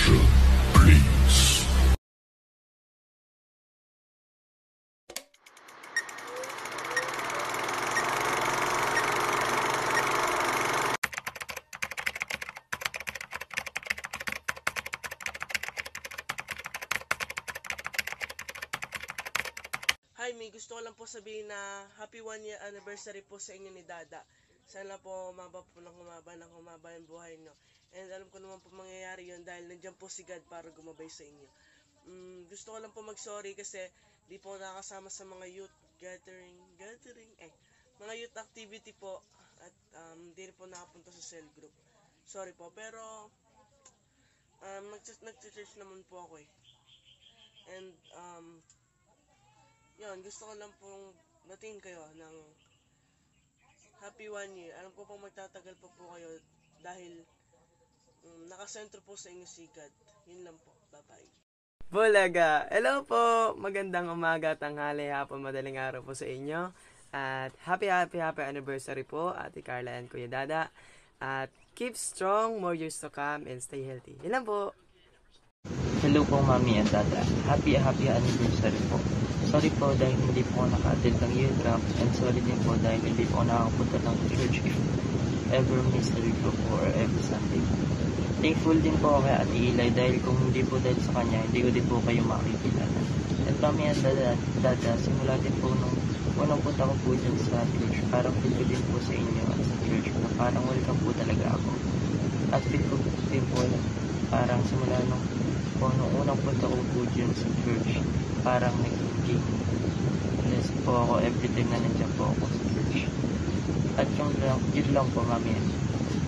Attention, please. Hi, may gusto ko lang po sabihin na happy 1 year anniversary po sa inyo ni Dada. Sana po umaba po ng humaba yung buhay nyo. And alam ko naman po mangyayari yun dahil nandiyan po si God para gumabay sa inyo. Gusto ko lang po mag-sorry kasi di po nakakasama sa mga youth mga youth activity po at di rin po nakapunta sa cell group. Sorry po, pero nag-church naman po ako eh. And yun, gusto ko lang pong batiin kayo ng happy 1 year. Alam ko pong magtatagal pa po kayo dahil nakasentro po sa inyo si God. Yun lang po. Bye-bye. Bulaga! Hello po! Magandang umaga, tanghali, hapon, madaling araw po sa inyo. At happy anniversary po, Ate Carla and Kuya Dada. At keep strong, more years to come, and stay healthy. Yan lang po! Hello po, Mami and Dada. Happy anniversary po. Sorry po dahil hindi po naka-attend ng year camp, and sorry din po dahil hindi po nakakapunta ng church if ever miss the week po or every Sunday. Thankful din po ako kay Ate Ilay dahil kung hindi po dahil sa kanya, hindi ko din po kayo makikilala. And Mami and Dada, simula din po nung unang punta ko po dyan sa church, parang feel ko din po sa inyo at sa church na parang welcome po talaga ako. At feel ko din po na parang simula nung unang punta ko po dyan sa church, parang naging blessed po ako every time na nandiyan po ako sa church. At yun lang po, Mami.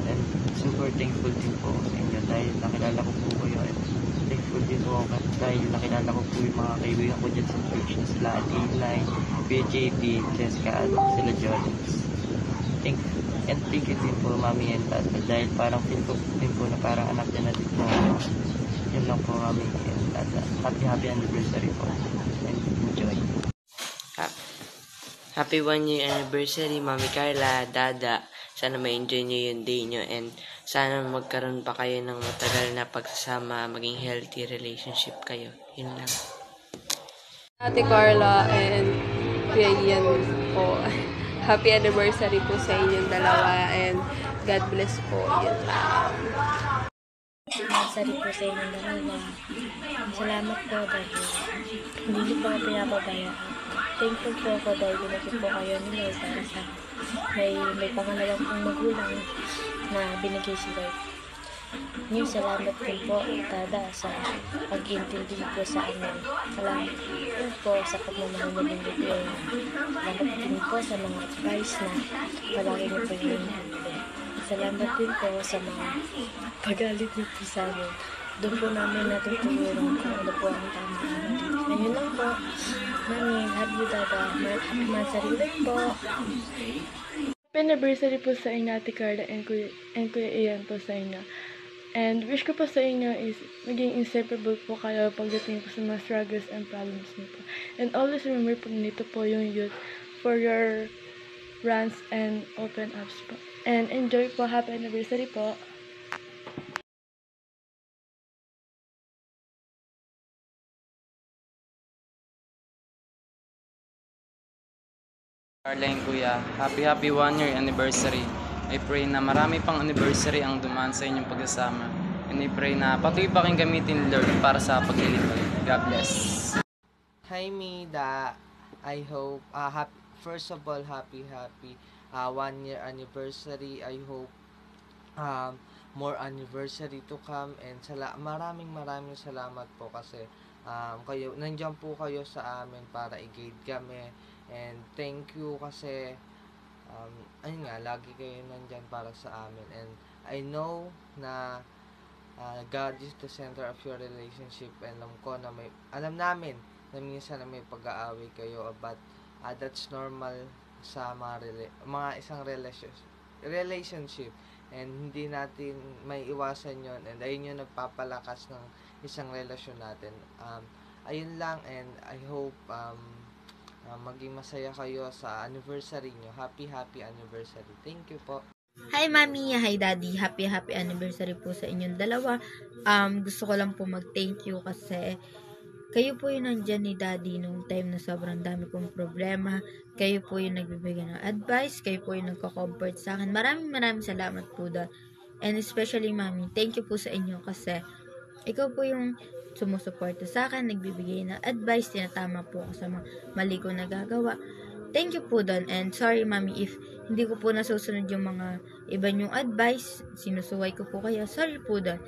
And super thankful din po sa inyo dahil nakilala ko po kayo, and thankful din po ako dahil nakilala ko po yung mga kaibigan ko dyan sa church na sila Ate Inline, BJP, Jessica, at sila Jolens. Thank you din po, Mami and Tata, dahil parang feel ko din po na parang anak niya na din po. Yun lang po, Mami and Tata. Happy anniversary po, and enjoy. Happy 1 year anniversary, Mami Carla, Dada. Sana ma-enjoy nyo yung day nyo, and sana magkaroon pa kayo ng matagal na pagsasama, maging healthy relationship kayo. Yun lang. Ate Carla and Kuya Ian po. Happy anniversary po sa inyong dalawa, and God bless po. Yun lang. Anniversary po sa inyong dalawa. Salamat po dahil hindi niyo po ako pinapabayaan. Thankful po ako dahil binigyan po kayo ni Lord para sa may pangalawang pong magulang na binigay si Lord. Ngayon, salamat din po, Dada, sa pag-intindi po sa amin. Salamat din po sa pagmamahal na binigay. Salamat din po sa mga advice na palagi niyo po hinihingi. Salamat din po sa mga pagalit niyo po sa amin. Doon po namin natutulungan kung ano po ang tama. Ngayon lang po. Mami, love you, Dada. Happy anniversary po. Happy anniversary po sa inyo, Ate Carla and Kuya Ian po sa inyo. And wish ko po sa inyo is maging inseparable po kayo pagdating po sa mga struggles and problems niyo po. And always remember po nito po yung youth for your rants and open ups po. And enjoy po. Happy anniversary po. Carla and Kuya, happy 1 year anniversary. I pray na marami pang anniversary ang dumaan sa inyong pagsasama. And I pray na patuloy pa kayong gamitin, Lord, para sa paglilingkod. God bless. Hi, Mida. I hope, first of all, happy 1 year anniversary. I hope more anniversary to come, and maraming salamat po kasi kayo, nandiyan po kayo sa amin para i-guide kami, and thank you kasi ayun nga, lagi kayo nandiyan para sa amin, and I know na God is the center of your relationship, and alam namin na minsan na may pag-aaway kayo, but that's normal sa mga isang relationship, and hindi natin may iwasan yon, and ayun yung nagpapalakas ng isang relasyon natin. Ayun lang, and I hope maging masaya kayo sa anniversary nyo. Happy anniversary. Thank you po. Hi Mami, hi Daddy. Happy anniversary po sa inyong dalawa. Gusto ko lang po mag-thank you kasi kayo po yung nandyan ni Daddy nung time na sobrang dami kong problema. Kayo po yung nagbibigay ng advice. Kayo po yung nagko-comfort sa akin. Maraming salamat po doon. And especially Mami, thank you po sa inyo kasi ikaw po yung sumusuporta sa akin, nagbibigay ng advice, tinatama po ako sa mga mali ko nagagawa. Thank you po doon. And sorry Mami if hindi ko po nasusunod yung mga iba yung advice, sinusuway ko po kayo. Sorry po doon.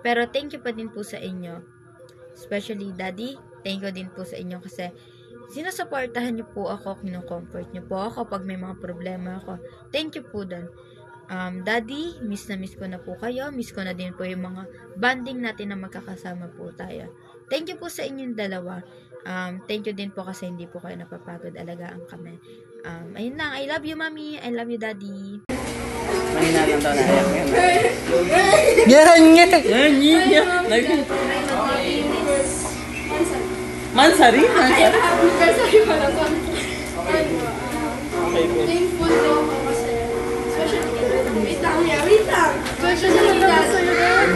Pero thank you pa din po sa inyo. Especially Daddy, thank you din po sa inyo kasi sinusuportahan niyo po ako, kino-comfort niyo po ako pag may mga problema ako. Thank you po doon. Daddy, miss na miss ko na po kayo. Miss ko na din po yung mga bonding natin na magkakasama po tayo. Thank you po sa inyong dalawa. Thank you din po kasi hindi po kayo napapagod. Alagaan kami. Ayun lang. I love you, Mami. I love you, Daddy. Mahina lang daw na ayak yan. Mansari? Anniversary pa lang ko. Okay, good. Thankful din ako kasi especially wait lang. Especially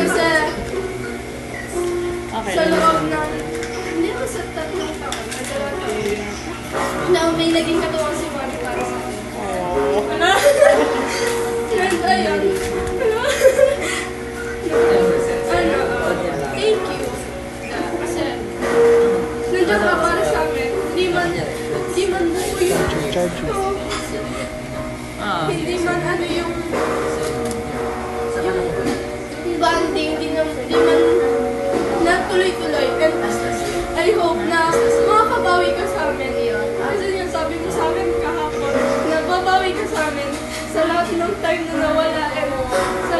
kasi sa loob ng hindi ako sa 3 taon na may naging katuwang si Mami para sa akin. And ayun. Thank you. Kasi nandiyan ka para sa amin. Hindi man buo yung hindi man ano yung bonding, hindi man natuloy-tuloy. And I hope na makakabawi ka sa amin. Kasi yung sabi mo sa amin kahapon, na babawi ka sa amin sa lahat ng time na nawala. And sa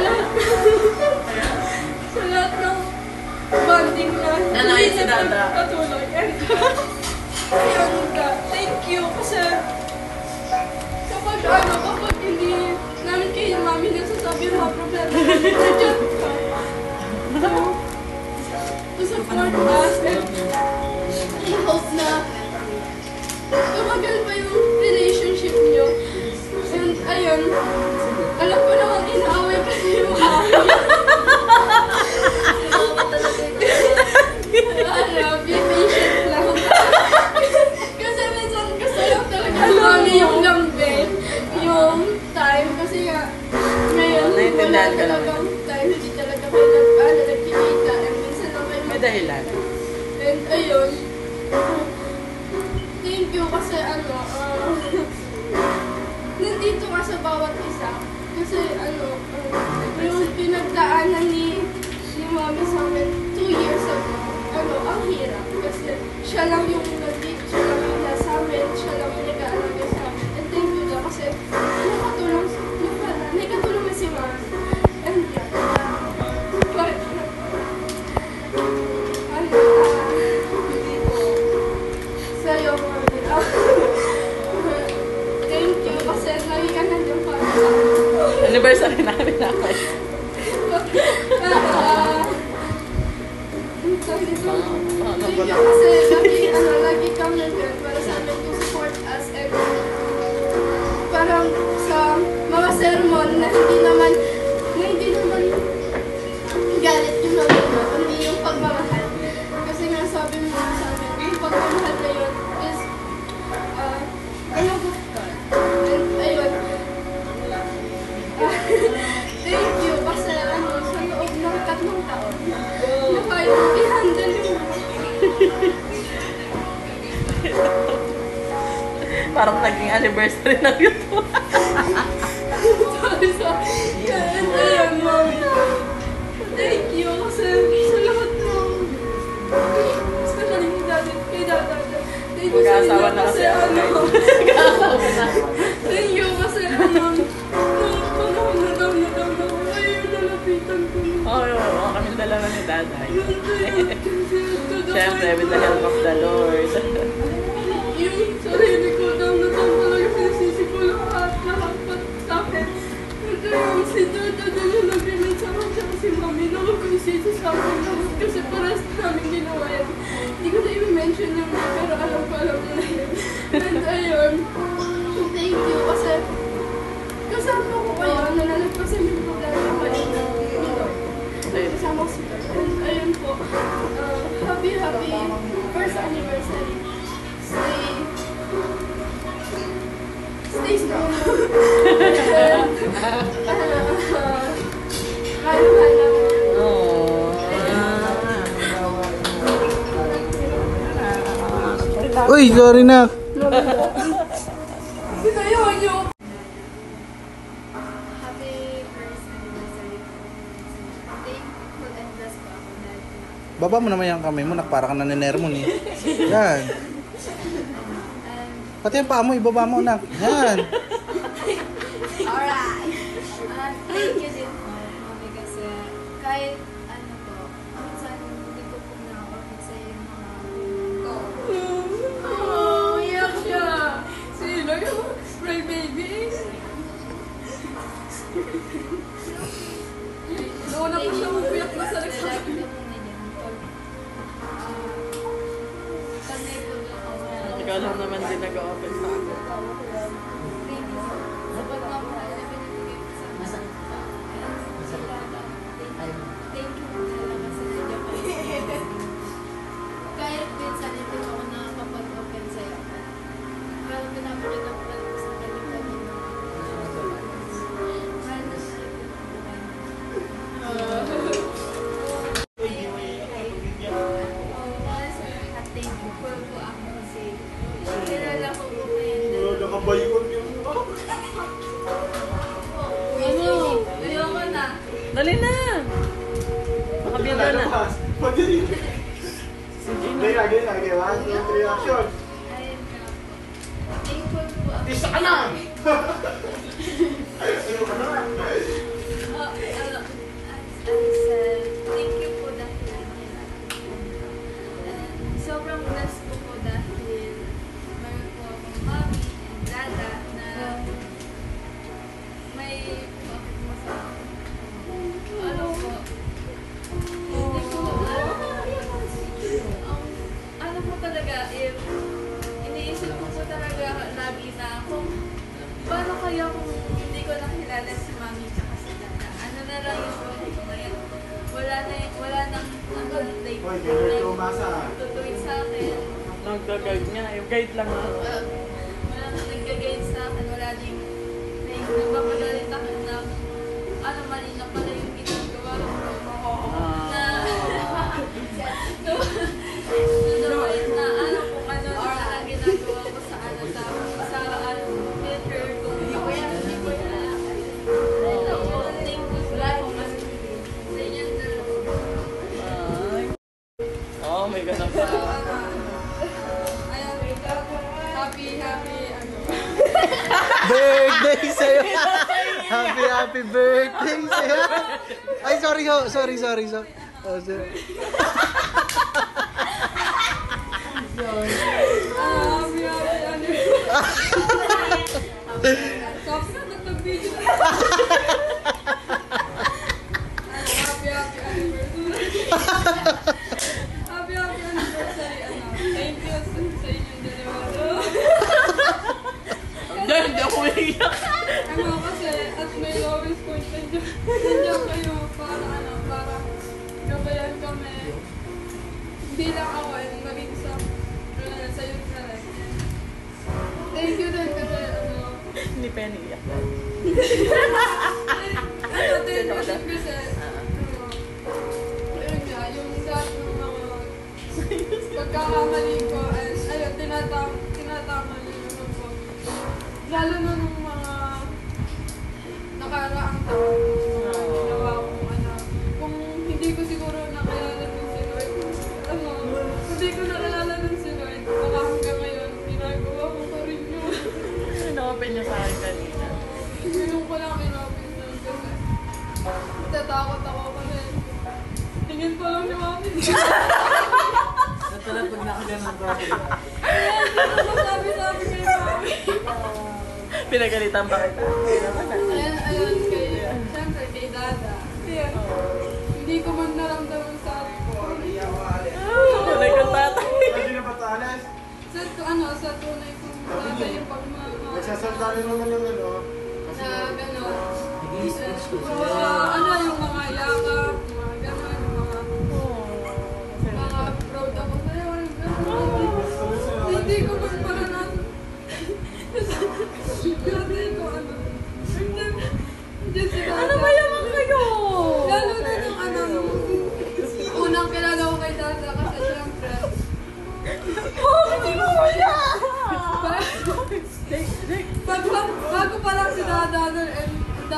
lahat ng bonding na hindi na patuloy. And thank you kasi kapag hindi namin kayo Mami nasasabi yung mga problema nandiyan ka to support us and I hope na tumagal pa yung relationship nyo and ayun alam ko namang inaaway kasi yung be patient lang kasi minsan gusto lang talaga Mami yung lambe yung time kasi nga ngayon wala talagang time hindi talaga kayo nagkikita and minsan lang kayo May dahilan. and ayun thank you kasi nandito ka sa bawat isa kasi yung pinagdaanan ni Mami sa amin 2 years ago ang hirap kasi siya lang yung nandito, siya lang yung nasa amin, siya lang yung nag-aalaga sa amin. And thank you na kasi nakatulong na si Mami. And but, sa'yo, Mami. Thank you kasi lagi ka nandiyan para sa amin. Anniversary namin ako. Thank you kasi lagi kang nandiyan para sa amin to support us and parang sa mga sermon na hindi naman galit yung nalito, kundi yung pagmamahal. Kasi nga sabi mo sa amin, yung pagmamahal na yun is of God. And ayun. Thank you kasi sa loob ng 3 taon na kahit i-handle yung Parang naging anniversary ng YouTube. sorry. And ayun, Mami. Thank you kasi sa lahat ng especially kay Dada. Thank you sa inyo kasi thank you kasi panahon na daw ayun nalapitan ko. Oo, kami dalawa ni Daday. Siyempre, with the help of the Lord. Yung sarili ko daw na talaga sinisisi ko lahat sa akin. And si Dada na yung nag-remain sa akin siya kasi Mami na mag-consisi sa akin lahat kasi paras namin ginawa yan. Hindi ko na i-mention yung pero alam mo na yun. And ayun, thank you kasi kasama ko kayo na Uy, sorry na. Baba mo naman yung kamay mo, para ka naninermon eh. Yan. Pati yung paa mo, ibaba mo nak. Yan. Alright. Thank you din po, mami, kasi kahit ano po, minsan hindi ko po nakakapit sa yung mga ko. Oh, iyak siya. Sino yung spray baby? Doon ako siya magpiyak na sa likod. Ikaw lang naman din nag-open sa akin. Kahit minsan hindi ako nakakapag-open sa'yo. Pero pinapakita ko lang sa kanya-kanya. Dali na! Makabiyaga na. Isa ka na! Thank you po dahil sobrang blessed po dahil meron po akong mommy and dada na may ano po hindi ko ano po talaga if iniisip ko po talaga lagi na kung paano kaya kung hindi ko nakilala si mami tsaka si dada, ano na lang yung buhay ko ngayon, wala nang tutuwid sa akin. Nag-guide niya. Yung guide lang ako. Wala nang nag-guide sa akin. Wala ding nagpapagalit ako na ano, mali na pala yung ginagawa ko. Na ano kung ano na ginagawa ko sa ano sa filter ko. Hindi ko yan. Thank you sa inyong dalawa. Oh, may ganun pa. Birthday sa'yo! Happy birthday sa'yo! Ay, sorry ho. Sorry. Oh, sorry. Happy anniversary, anak. Thank you sa inyong dalawa. Hindi ako iiyak. Ano kasi, at may lowest point, nandiyan kayo para gabayan kami. Hindi lang ako, and maging sa youth na rin. Thank you din kasi, Hindi pa yan iiyak. thank you din kasi, ayun nga, yung lahat ng mga pagkakamali ko, and ayun, tinatama niyo naman po. Lalo na nung mga nakaraang taon, ginawa kong kung hindi ko siguro nakilala dun si Lord, hindi ko nakilala dun si Lord, baka hanggang ngayon, ginagawa ko pa rin yun. Inopen niya sa akin kanina. Yung ko lang kinopin nun kasi natatakot ako kasi tingin pa lang ni Mami. Natala pag nakaganon ko. Sabi kay Mami. Pinagalitan ba kita? Ayun, siyempre kay Dada. Hindi ko man naramdaman sa akin ko. Tunay kang tatay. Sa tunay kong tatay yung pagmamahal. Nagsasalta rin naman yung Na gano'n. Yung mga yakap, mga gano'n, mga proud ako sa'yo. Hindi ko man para natin.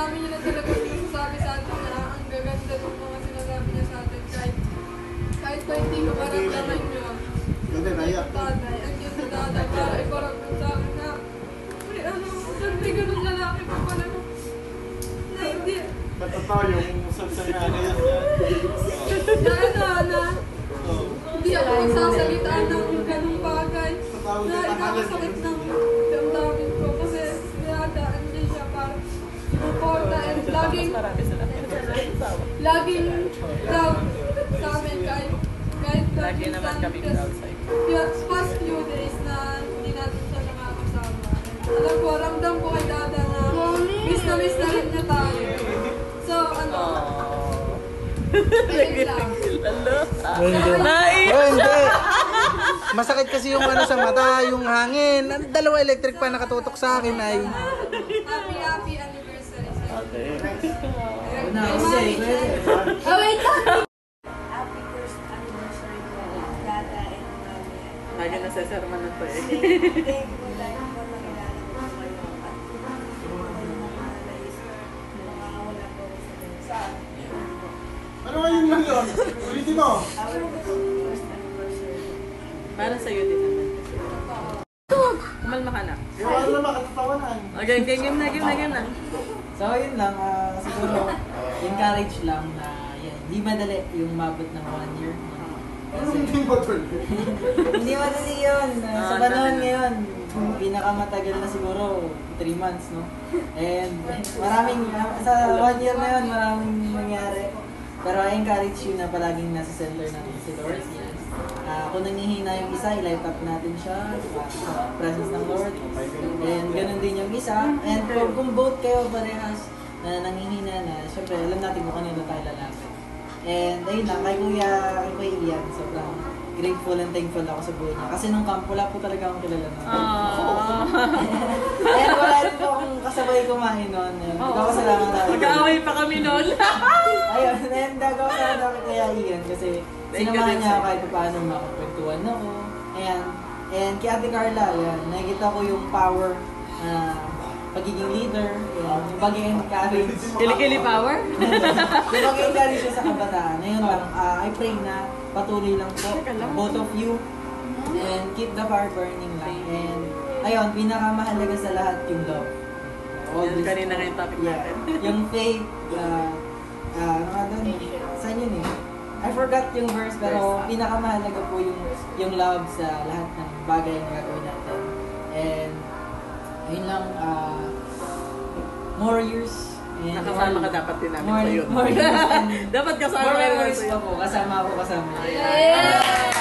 dami niya na talaga sinasabi sa atin na ang gaganda ng mga sinasabi niya sa atin. Kahit pa hindi ko maramdaman niyo. Tatay, ang cute na tatay para iparamdam sa akin na may ganun lalaki pa pala na hindi. Matataw yung sagsanga na yan. Hindi ako magsasalitaan ng ganung bagay. Na ikakasakit ng damdamin ko kasi sinadaan niya siya para suporta and laging proud sa amin kahit lagi naman kami proud sa iyo. Past few days na hindi natin siya nakakasama. Alam ko, ramdam ko kay Dada na miss na rin niya tayo. So, ayun lang. Hindi. Masakit kasi yung ano sa mata, yung hangin. Dalawa electric pa nakatutok sa akin ay. Happy anniversary sa iyo. Wait lang! Happy first anniversary po, Dada and Mami. Lagi na sa sermonan to eh. Thank you dahil po nakilala ko po kayo at makakawala po sa Ano nga yun lang yun? Ulitin mo. our first anniversary. Para sa'yo din naman. Kumalma ka na. Yung ano naman, katatawanan. Okay, game na. So, yun lang. Siguro, encourage lang na yan, hindi madali yung mabot ng 1 year. Kasi, Hindi mo tuloy. hindi madali yun. Sa panahon ngayon, pinakamatagal na siguro 3 months, no? And maraming, sa 1 year na yun, maraming nangyari. Pero I encourage you na palaging nasa center natin si Lord. Kung nanghihina yung isa, i-light up natin siya sa presence ng Lord. And ganun din yung isa. And kung both kayo parehas na nanghihina na, syempre alam natin kung kanino tayo lalapit. And ayun lang, kay Kuya Ian, sobrang grateful and thankful ako sa buhay niya. Kasi nung camp, wala po talaga akong kilala na. And wala rin po akong kasabay kumain noon. Nagkakasalamat ako. Mag-aaway pa kami noon. Ayun, and nagkakasalamat ako kay Ian kasi sinamahan niya ako kahit paano makapagtuan ako. And kay Ate Carla, yan, nakikita ko yung power na pagiging leader, yan, yung pag-encourage. Kilikili power? Yung pag-encourage siya sa kabataan. Ayun lang, I pray na patuloy lang po, both of you, and keep the fire burning lang. And ayun, pinakamahalaga sa lahat yung love. Kanina nga yung topic natin. Yung faith, ano nga doon, saan yun eh? I forgot yung verse, pero pinakamahalaga po yung love sa lahat ng bagay na gagawin natin. And ayun lang, more years. And nakasama ka dapat din namin more, sa yun. More years. And dapat kasama more ka memories sa pa po. Kasama ako kasama. Yeah!